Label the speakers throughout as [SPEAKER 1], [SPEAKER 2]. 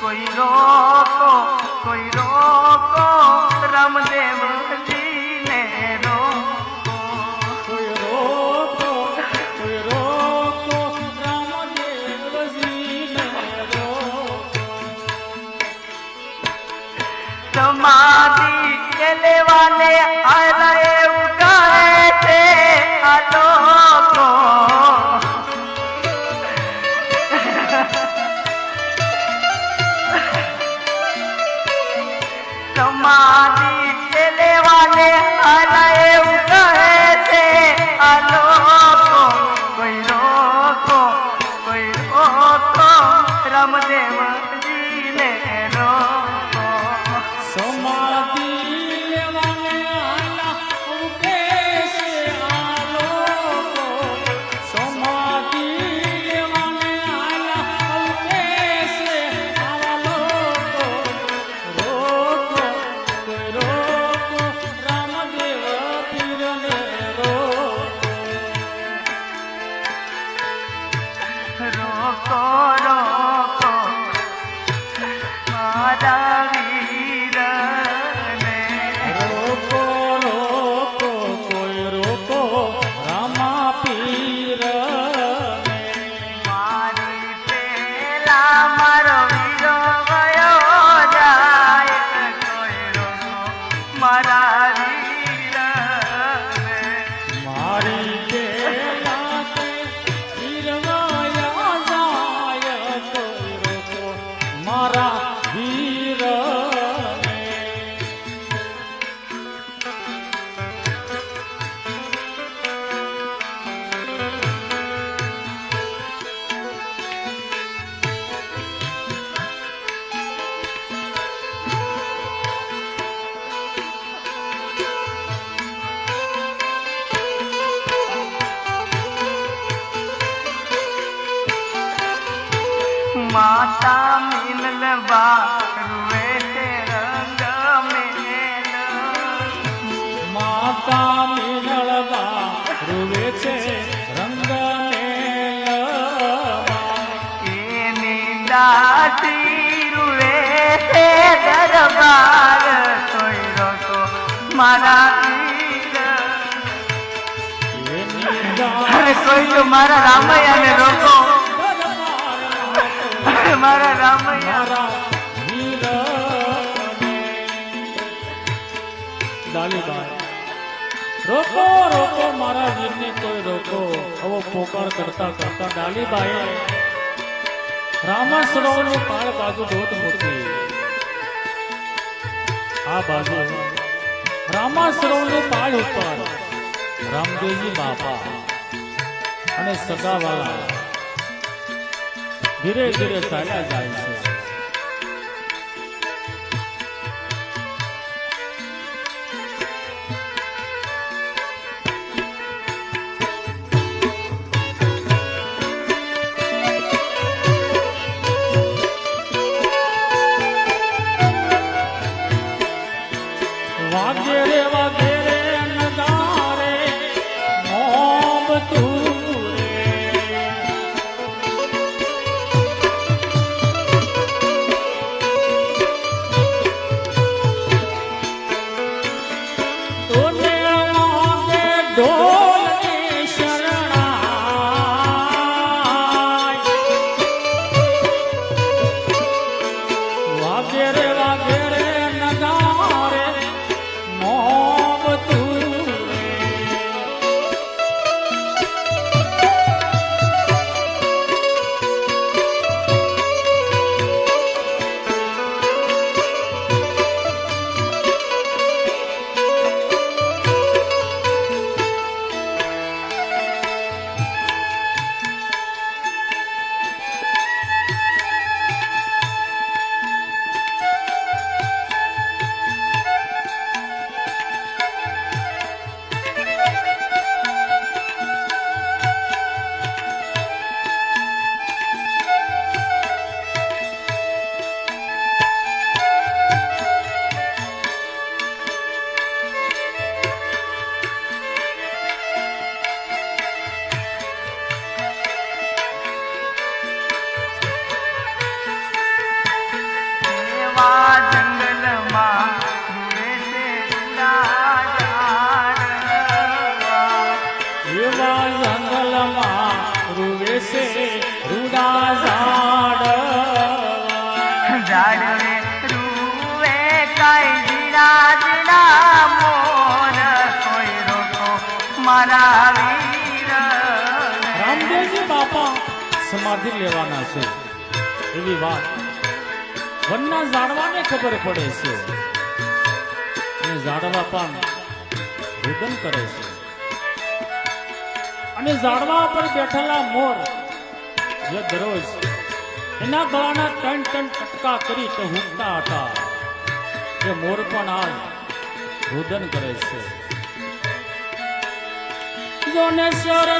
[SPEAKER 1] कोई रोको रामदेव जी ने रोको
[SPEAKER 2] कोई रोको रामदेव जी ने रोको
[SPEAKER 1] समाधि के लेवाने आए उगाए थे आलोको समाधि के लेवाने आए उगाए थे आलोको कोई रोको रामदेव जी ने रोको
[SPEAKER 2] समाधि लेवाने आला कैसे आलोको समाधि लेवाने आला कैसे आलोको रोको कोई रोको रामदेव पीर ने रोको
[SPEAKER 1] रोको मारा वीर ने
[SPEAKER 2] रोको कोई रोको रामा पीर ने
[SPEAKER 1] मारी पेला मारो वीरो गयो जाए कोई रोको मारा वीर ने
[SPEAKER 2] मारी बेला ते वीरवाया जाय कोई रोको मारा वीर ने
[SPEAKER 1] माता मिलल बारुए ते रंग मेल
[SPEAKER 2] माता मिलवा रुवे छे रंग
[SPEAKER 1] एनी दासी रुए ते दरबार कोई रोको मारा वीर अरे कोई तो मारा रामैया ने रोको मारा रामैया
[SPEAKER 2] मारा वीर डालीबाई रोको मारा वीर ने कोई रोको अवो पोकार करता करता डालीबाई રામાસરોવરની પાળ બાજુ દોટ મૂકી આ બાજુ રામાસરોવરની પાળ ઉપર રામદેવજી બાપા અને સગાવાળા ધીરે ધીરે ચાલ્યા જાય છે વાગે રે નગારે મોબ તું રે બાંધી લેવાના છે એવી વાત વનના ઝાડવાને ખબર પડે છે અને ઝાડવા પણ રુદન કરે છે અને ઝાડવા પર બેઠેલા મોર જે દરરોજ એના ગળાના ટન ટન ટટકા કરી તે હુંકતા હતા તે મોર પણ આજ રુદન કરે છે જોને જોને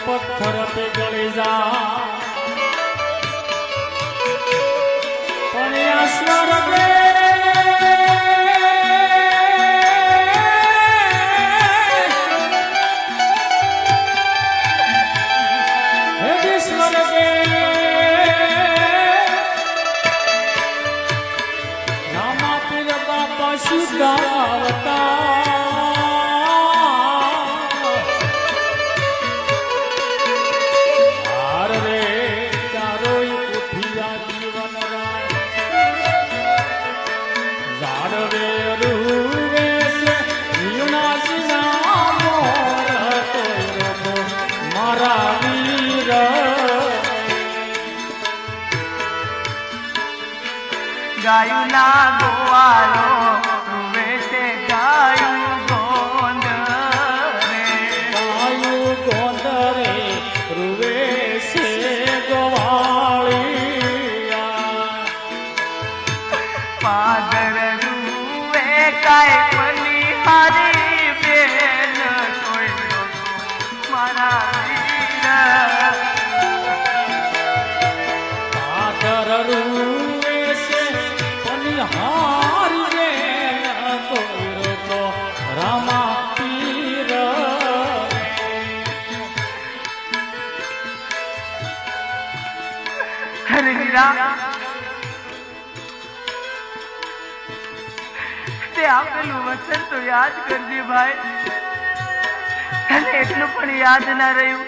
[SPEAKER 2] પથ્થર पे ગળી જા પણ આ સ્વર્ગે હે સ્વર્ગે રામા પીર બાપા સુધાવતા
[SPEAKER 1] ગાયું ના ગોવાળો રૂવે છે ગાયું ગોંદ રે
[SPEAKER 2] ગાયું ગોંદ રે રૂવે છે ગોવાળિયા
[SPEAKER 1] પાદર રૂવે કાય પલી હારી બેન કોઈ મારા વીર
[SPEAKER 2] પાદર રૂવે હારી રે કોઈ તો રામા પીર
[SPEAKER 1] અરે વીરા તે આપેલું વચન તો યાદ કરજે ભાઈ તને એટલું પણ યાદ ના રહ્યું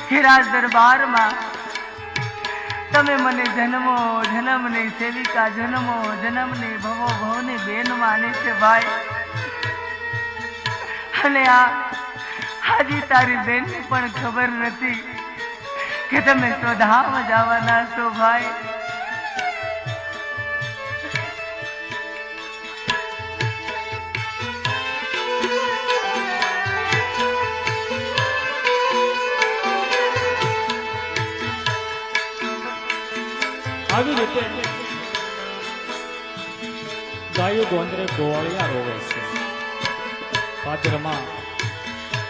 [SPEAKER 1] હિરાજ દરબારમાં તમે મને જન્મો જન્મની સેવિકા જન્મો જન્મની ભવો ભવની બેન માની છે ભાઈ અને હાજી તારી બેનને પણ ખબર નથી કે તમે સ્વધામ જવાના છો ભાઈ
[SPEAKER 2] આવી રીતે ગાયો ગોંદરે ગોવાળિયા રોવે છે પાદરમાં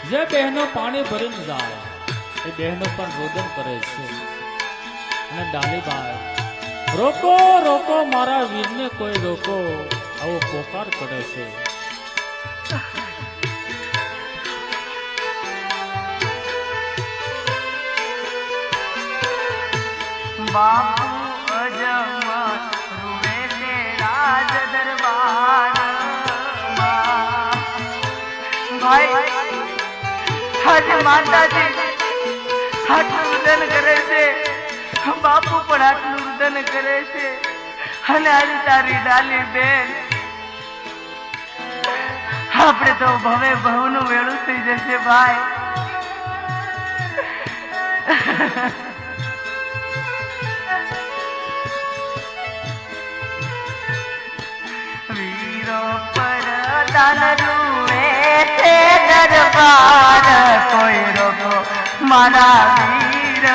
[SPEAKER 2] જે બહેનો પાણી ભરીને જાય એ બહેનો પણ રોદન કરે છે અને ડાલીબાઈ રોકો રોકો મારા વીરને કોઈ રોકો આવો પોકાર કરે છે
[SPEAKER 1] બાપુ અજમ રૂવે તે રાજ દરબાર ભાઈ આજે માતાજી આટલું રુદન કરે છે બાપુ પણ આટલું રુદન કરે છે અને આજે તારી ડાલી બેન આપણે તો ભવે ભવનું વેળું થઈ જશે ભાઈ વીરો પર દાન રૂવે છે દરબાર કોઈ રોકો મારા વીર